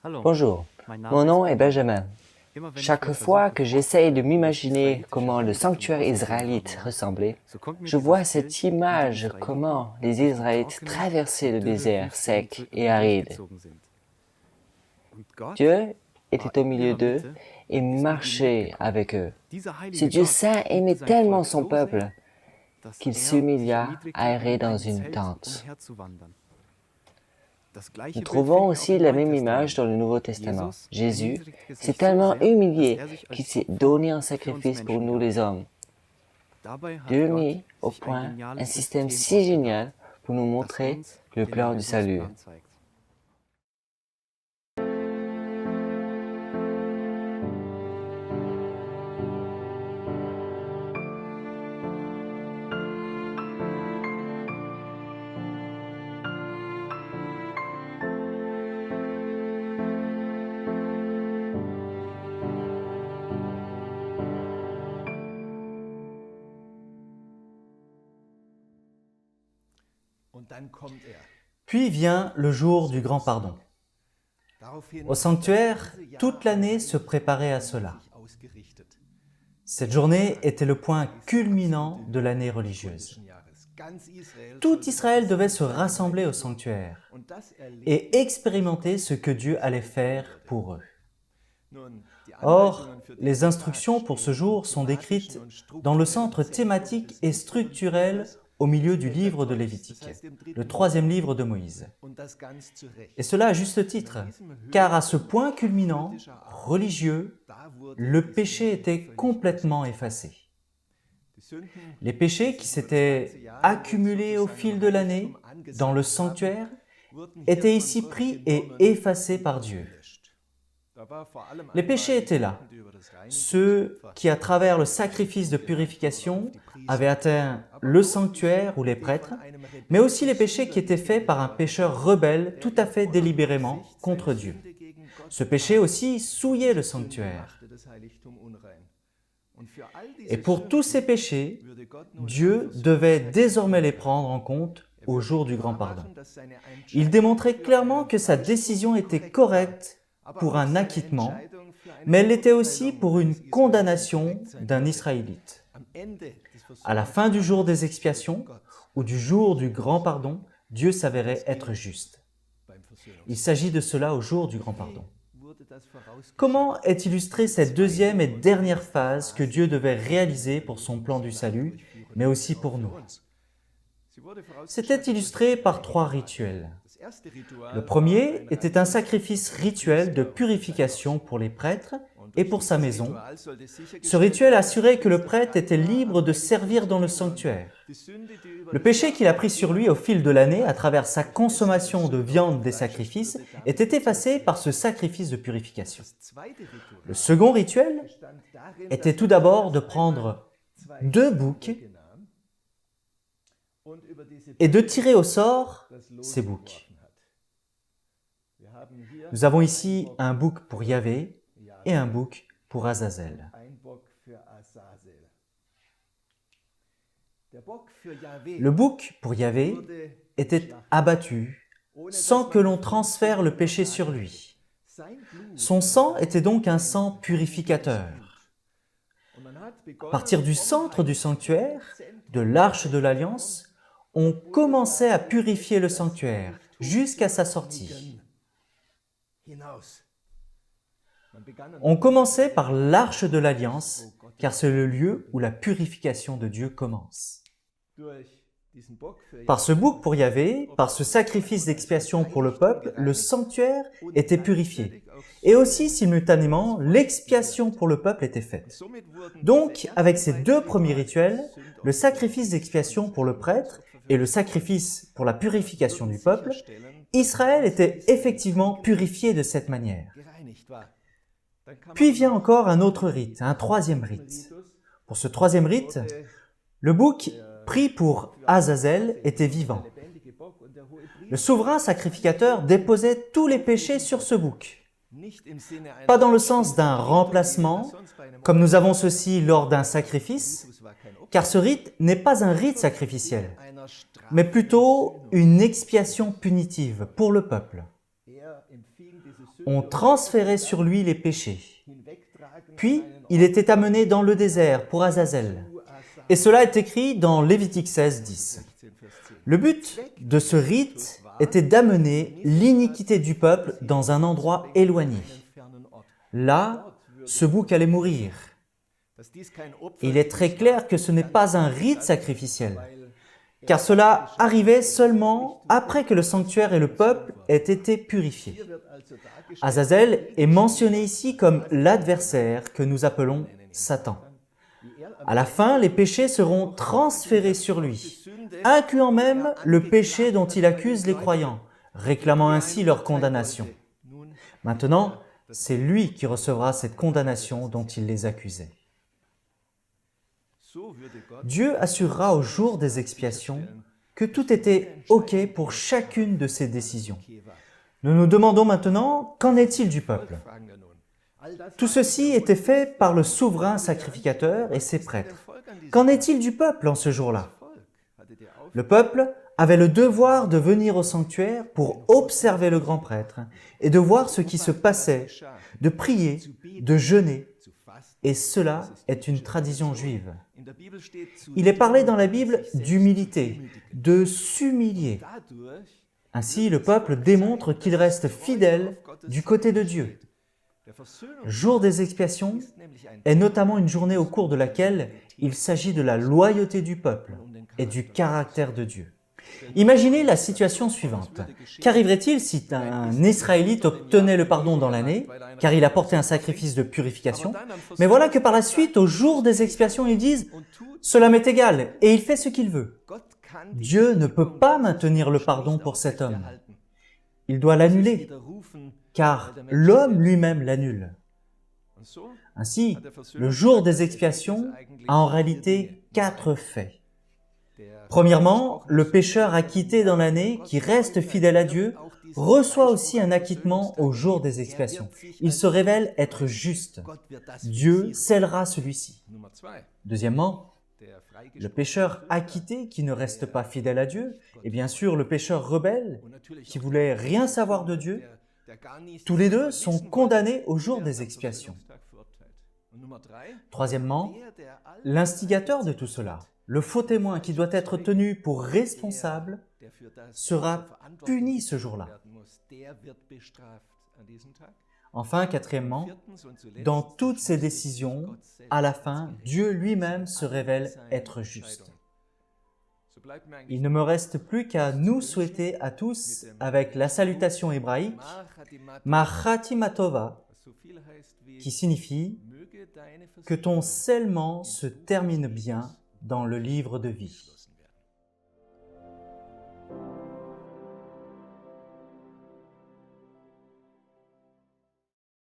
Bonjour, mon nom est Benjamin. Chaque fois que j'essaye de m'imaginer comment le sanctuaire israélite ressemblait, je vois cette image comment les Israélites traversaient le désert sec et aride. Dieu était au milieu d'eux et marchait avec eux. Ce Dieu saint aimait tellement son peuple qu'il s'humilia à errer dans une tente. Nous trouvons aussi la même image dans le Nouveau Testament. Jésus s'est tellement humilié qu'il s'est donné en sacrifice pour nous les hommes. Dieu a mis au point un système si génial pour nous montrer le plan du salut. Puis vient le jour du grand pardon. Au sanctuaire, toute l'année se préparait à cela. Cette journée était le point culminant de l'année religieuse. Tout Israël devait se rassembler au sanctuaire et expérimenter ce que Dieu allait faire pour eux. Or, les instructions pour ce jour sont décrites dans le centre thématique et structurel au milieu du livre de Lévitique, le troisième livre de Moïse. Et cela à juste titre, car à ce point culminant, religieux, le péché était complètement effacé. Les péchés qui s'étaient accumulés au fil de l'année dans le sanctuaire étaient ici pris et effacés par Dieu. Les péchés étaient là, ceux qui, à travers le sacrifice de purification, avaient atteint le sanctuaire ou les prêtres, mais aussi les péchés qui étaient faits par un pécheur rebelle tout à fait délibérément contre Dieu. Ce péché aussi souillait le sanctuaire. Et pour tous ces péchés, Dieu devait désormais les prendre en compte au jour du grand pardon. Il démontrait clairement que sa décision était correcte pour un acquittement, mais elle l'était aussi pour une condamnation d'un Israélite. À la fin du jour des expiations, ou du jour du grand pardon, Dieu s'avérait être juste. Il s'agit de cela au jour du grand pardon. Comment est illustrée cette deuxième et dernière phase que Dieu devait réaliser pour son plan du salut, mais aussi pour nous? C'était illustré par 3 rituels. Le premier était un sacrifice rituel de purification pour les prêtres et pour sa maison. Ce rituel assurait que le prêtre était libre de servir dans le sanctuaire. Le péché qu'il a pris sur lui au fil de l'année à travers sa consommation de viande des sacrifices était effacé par ce sacrifice de purification. Le second rituel était tout d'abord de prendre 2 boucs et de tirer au sort ces boucs. Nous avons ici un bouc pour Yahvé et un bouc pour Azazel. Le bouc pour Yahvé était abattu sans que l'on transfère le péché sur lui. Son sang était donc un sang purificateur. À partir du centre du sanctuaire, de l'arche de l'Alliance, on commençait à purifier le sanctuaire jusqu'à sa sortie. On commençait par l'arche de l'Alliance, car c'est le lieu où la purification de Dieu commence. Par ce bouc pour Yahvé, par ce sacrifice d'expiation pour le peuple, le sanctuaire était purifié. Et aussi, simultanément, l'expiation pour le peuple était faite. Donc, avec ces 2 premiers rituels, le sacrifice d'expiation pour le prêtre et le sacrifice pour la purification du peuple, Israël était effectivement purifié de cette manière. Puis vient encore un autre rite, un 3e rite. Pour ce 3e rite, le bouc pris pour Azazel était vivant. Le souverain sacrificateur déposait tous les péchés sur ce bouc. Pas dans le sens d'un remplacement, comme nous avons ceci lors d'un sacrifice, car ce rite n'est pas un rite sacrificiel, mais plutôt une expiation punitive pour le peuple. on transférait sur lui les péchés. Puis, il était amené dans le désert pour Azazel. Et cela est écrit dans Lévitique 16, 10. Le but de ce rite était d'amener l'iniquité du peuple dans un endroit éloigné. Là, ce bouc allait mourir. Il est très clair que ce n'est pas un rite sacrificiel, car cela arrivait seulement après que le sanctuaire et le peuple aient été purifiés. Azazel est mentionné ici comme l'adversaire que nous appelons Satan. À la fin, les péchés seront transférés sur lui, incluant même le péché dont il accuse les croyants, réclamant ainsi leur condamnation. Maintenant, c'est lui qui recevra cette condamnation dont il les accusait. Dieu assurera au jour des expiations que tout était OK pour chacune de ses décisions. Nous nous demandons maintenant, qu'en est-il du peuple? Tout ceci était fait par le souverain sacrificateur et ses prêtres. Qu'en est-il du peuple en ce jour-là? Le peuple avait le devoir de venir au sanctuaire pour observer le grand prêtre et de voir ce qui se passait, de prier, de jeûner. Et cela est une tradition juive. Il est parlé dans la Bible d'humilité, de s'humilier. Ainsi, le peuple démontre qu'il reste fidèle du côté de Dieu. Le jour des expiations est notamment une journée au cours de laquelle il s'agit de la loyauté du peuple et du caractère de Dieu. Imaginez la situation suivante. Qu'arriverait-il si un Israélite obtenait le pardon dans l'année, car il apportait un sacrifice de purification, mais voilà que par la suite, au jour des expiations, ils disent « Cela m'est égal » et il fait ce qu'il veut. Dieu ne peut pas maintenir le pardon pour cet homme. Il doit l'annuler, car l'homme lui-même l'annule. Ainsi, le jour des expiations a en réalité 4 faits. Premièrement, le pécheur acquitté dans l'année, qui reste fidèle à Dieu, reçoit aussi un acquittement au jour des expiations. Il se révèle être juste. Dieu scellera celui-ci. Deuxièmement, le pécheur acquitté qui ne reste pas fidèle à Dieu, et bien sûr le pécheur rebelle qui voulait rien savoir de Dieu, tous les deux sont condamnés au jour des expiations. Troisièmement, l'instigateur de tout cela, le faux témoin qui doit être tenu pour responsable, sera puni ce jour-là. Enfin, quatrièmement, dans toutes ces décisions, à la fin, Dieu lui-même se révèle être juste. Il ne me reste plus qu'à nous souhaiter à tous, avec la salutation hébraïque, Ma Chatima Tova, qui signifie que ton scellement se termine bien dans le livre de vie.